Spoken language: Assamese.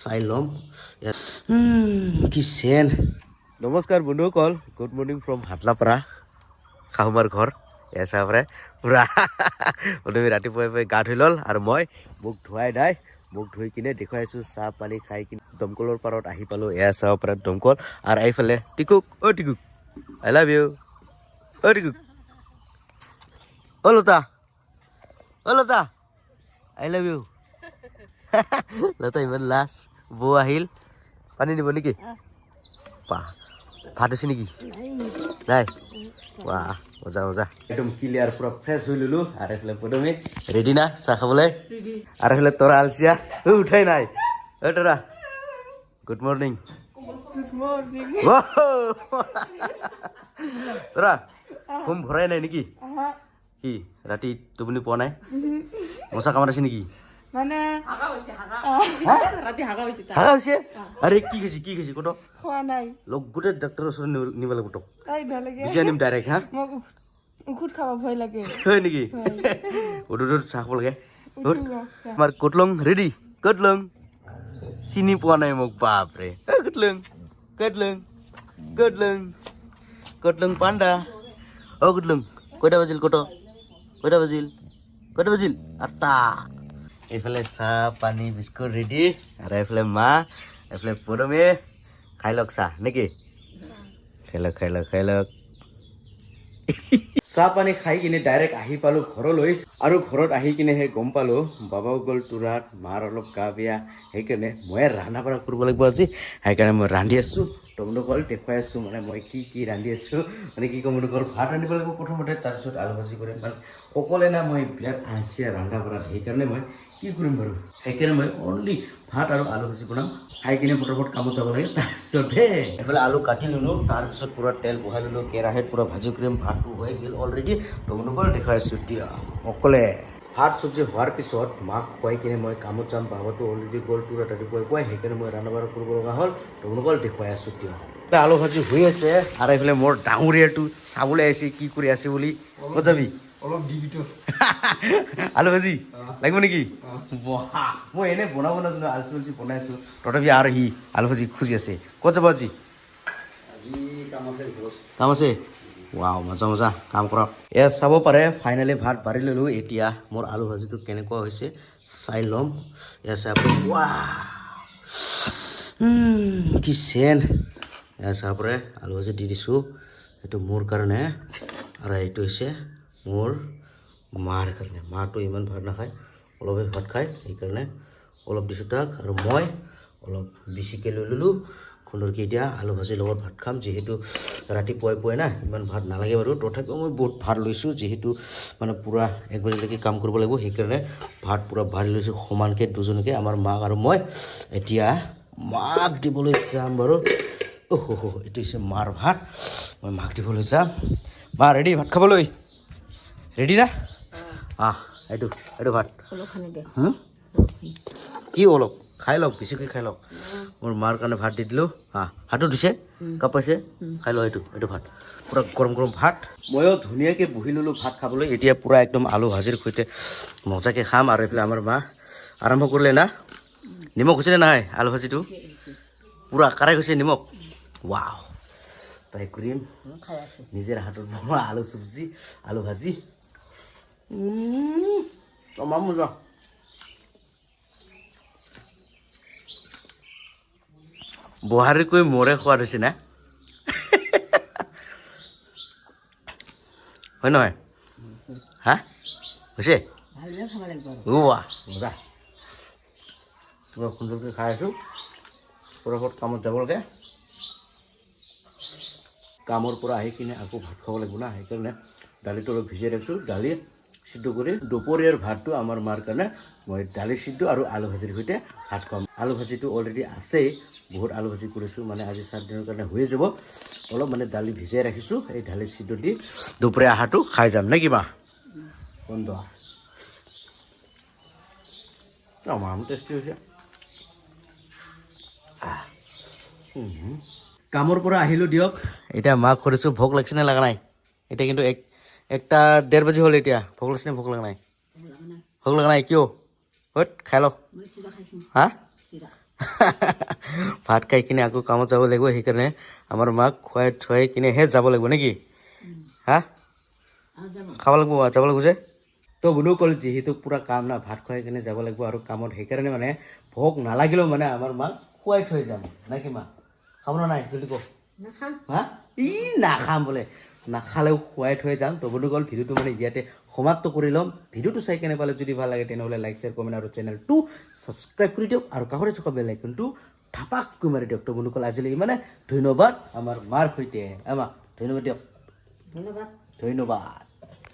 চাই ল'ম কি চেন। নমস্কাৰ বন্ধুসকল, গুড মৰ্ণিং ফ্ৰম হাটলাপাৰা, শাহুমাৰ ঘৰ। এচা পৰে পুৰা তুমি ৰাতিপুৱাই গা ধুই ল'ল আৰু মই মোক ধুৱাই নাই। মোক ধুই কিনে দেখুৱাইছোঁ চাহ পানী খাই কিনে দমকলৰ পাৰত আহি পালোঁ। এয়া চাহ পাৰত দমকল আৰু এইফালে টিকুক, অ' টিকুক I love you, O' টিকুক, O' Lata, O' Lata I love you. লতা ইমান লাজ। বৌ আহিল, পানী দিব নেকি? পা ভাত হৈছে নেকি? নাই। বাহ মজা মজা, একদম ক্লিয়াৰ পুৰা ফ্ৰেছ হৈ ললো। আৰু এইফালে পদমী ৰেডি না চাহ খাবলৈ? আৰু এইফালে তৰা আলচিয়া উঠাই নাই। ঐ তৰা গুড মৰ্ণিং। তৰা ঘুম ভৰাই নাই নেকি? কি ৰাতি টোপনি পোৱা নাই? মচা কামত আছে নেকি? মানে ৰাতি হাগা হৈছে? আৰে কি খাইছি কত? খোৱা নাই। লগ গোটেই ডাক্তৰৰ ওচৰত নিব লাগিব তোক। তাই ভয় লাগে। বিচাৰি নিম ডাইৰেক্ট। হা মোক ঔষধ খাব ভয় লাগে। হয় নেকি? উদুত চাহ খাব লাগে। আমাৰ কটলং ৰেডি। কটলং চিনি পোৱা নাই মোক, বাপৰে। কটলং কটলং কটলং কটলং পাণ্ডা। অ কটলং কেইটা বাজিল? কেইটা বাজিল? 8টা। এইফালে চাহ পানী বিস্কুট ৰেডি আৰু এইফালে মা, এইফালে পদমী। খাই লওক চাহ নেকি? খাই লওক। চাহ পানী খাই কিনে ডাইৰেক্ট আহি পালো ঘৰলৈ। আৰু ঘৰত আহি কিনেহে গম পালো বাবাও গ'ল তোৰাত, মাৰ অলপ গা বেয়া। সেইকাৰণে মই ৰান্ধা বাঢ়া কৰিব লাগিব আজি। সেইকাৰণে মই ৰান্ধি আছো। তোমালোকক দেখুৱাই আছো মানে মই কি ৰান্ধি আছো। মানে কি ক'ম, ভাত ৰান্ধিব লাগিব প্ৰথমতে, তাৰপিছত আলু ভাজি কৰিম। মানে অকলে না মই বিৰাট আলচিয়া ৰান্ধা বাঢ়াত। সেইকাৰণে মই কি কৰিম বাৰু, সেইকাৰণে মই অনলি ভাত আৰু আলু ভাজি বনাম। খাই কিনে ফটাফট কামত যাব লাগে। তাৰপিছতহে এইফালে আলু কাটি ল'লোঁ, তাৰপিছত পূৰা তেল বহাই ল'লোঁ, কেৰাহীত পূৰা ভাজি কৰিম। ভাতটো হৈ গ'ল অলৰেডি। তোমালোকক দেখাই আছোঁ এতিয়া অকলে। ভাত চব্জি হোৱাৰ পিছত মাক খুৱাই কিনে মই কামত যাম। বাবাটো অলৰেডি গ'ল তোৰা ৰাতিপুৱাই। সেইকাৰণে মই ৰান্ধা বাঢ়া কৰিব লগা হ'ল। তোমালোকক দেখুৱাই আছোঁ এতিয়া। আলু ভাজি হৈ আছে আৰু এইফালে মোৰ ডাঙৰীয়াটো চাবলৈ আহিছে কি কৰি আছে বুলি। ক'ত যাবি? অলপ দি ভিতৰত আলু ভাজি লাগিব নেকি? মই এনেই বনাব নাজানো, আলচি বনাইছোঁ। তথাপি আৰু সি আলু ভাজি খুজি আছে। ক'ত যাব আজি? কাম আছে? ৱাও মজা কাম কৰক। এয়া চাব পাৰে ফাইনেলি ভাত বাঢ়ি ল'লোঁ। এতিয়া মোৰ আলু ভাজিটো কেনেকুৱা হৈছে চাই ল'ম। এয়া চাব, কি চেন। এয়া চাব পাৰে আলু ভাজি দি দিছোঁ। এইটো মোৰ কাৰণে আৰু এইটো হৈছে মোৰ মাৰ কাৰণে। মাটো ইমান ভাত নাখায়, অলপহে ভাত খায়। সেইকাৰণে অলপ দিছোঁ তাক, আৰু মই অলপ বেছিকৈ লৈ ল'লোঁ। খুন্দৰকৈ এতিয়া আলু ভাজিৰ লগত ভাত খাম। যিহেতু ৰাতিপুৱাই না ইমান ভাত নালাগে বাৰু, তথাপিও মই বহুত ভাত লৈছোঁ। যিহেতু মানে পূৰা 1 বজালৈকে কাম কৰিব লাগিব। সেইকাৰণে ভাত পূৰা ভাত লৈছোঁ সমানকৈ দুজনকৈ, আমাৰ মাক আৰু মই। এতিয়া মাক দিবলৈ যাম বাৰু। এইটো হৈছে মাৰ ভাত, মই মাক দিবলৈ যাম। মা ৰেডি ভাত খাবলৈ? ৰেডি না? এইটো ভাত কি অলপ খাই লওক, বেছিকৈ খাই লওক। মোৰ মাৰ কাৰণে ভাত দি দিলোঁ। ভাতো দিছে, কাপ পাইছে, খাই লওক। এইটো ভাত পূৰা গৰম ভাত। ময়ো ধুনীয়াকৈ বহি ল'লোঁ ভাত খাবলৈ। এতিয়া পূৰা একদম আলু ভাজিৰ সৈতে মজাকৈ খাম। আৰু এইফালে আমাৰ মা আৰম্ভ কৰিলে না। নিমখ হৈছেনে নাই আলু ভাজিটো? পূৰা কাৰাই গৈছে নিমখ। ৱাও, ট্ৰাই কৰিম নিজৰ হাতত বনোৱা আলু চব্জি, আলু ভাজি। মজা। বহাৰিকৈ মোৰে সোৱাদ হৈছে না? হয় নহয়? হৈছে? মজা। পুৰা সুন্দৰকৈ খাই আছোঁ। পৰাপত কামত যাব লাগে। কামৰ পৰা আহি কিনে আকৌ ভাত খাব লাগিব না। সেইকাৰণে দালিটো অলপ ভিজাই ৰাখিছোঁ। দালি সিদ্ধ কৰি দুপৰীয়াৰ ভাতটো আমাৰ মাৰ কাৰণে মই দালি সিদ্ধ আৰু আলু ভাজিৰ সৈতে ভাত খাম। আলু ভাজিটো অলৰেডি আছেই, বহুত আলু ভাজি কৰিছোঁ। মানে আজি 7 দিনৰ কাৰণে হৈয়ে যাব। অলপ মানে দালি ভিজাই ৰাখিছোঁ, এই দালি সিদ্ধ দি দুপৰীয়া আহাৰটো খাই যাম নে কিবা? বন্ধ টেষ্টি হৈছে। কামৰ পৰা আহিলোঁ দিয়ক। এতিয়া মাক কৰিছোঁ ভোক লাগিছে নে লগা নাই? এতিয়া কিন্তু 1টা 1:30 বাজি হ'ল। এতিয়া ভোক লাগিছে নে ভোক লগা নাই? ভোক লগা নাই কিয়? হত খাই লওক হা ভাত খাই কিনে আকৌ কামত যাব লাগিব সেইকাৰণে আমাৰ মাক খুৱাই থৈ কিনেহে যাব লাগিব নেকি হা খাব লাগিব যাব লাগিব যে তো বন্ধুসকল যিহেতু পুৰা কাম না ভাত খুৱাই কিনে যাব লাগিব আৰু কামত সেইকাৰণে মানে ভোক নালাগিলেও মানে আমাৰ মাক খুৱাই থৈ যাম নে কি মা খাব না নাই জলদি কওক হা ই নাখাম বোলে নাখালেও খুৱাই থৈ যাম তো বন্ধুসকল ভিডিঅ'টো মানে ইয়াতে সমাপ্ত কৰি ল'ম ভিডিঅ'টো চাই কেনে পালে যদি ভাল লাগে তেনেহ'লে লাইক শ্বেয়াৰ কমেণ্ট আৰু চেনেলটো ছাবস্ক্ৰাইব কৰি দিয়ক আৰু কাষতে থকা বেল আইকনটো ধাপাককৈ মাৰি দিয়ক তো বন্ধুসকল আজিলৈ মানে ধন্যবাদ আমাৰ মাৰ সৈতে আমা ধন্যবাদ দিয়ক ধন্যবাদ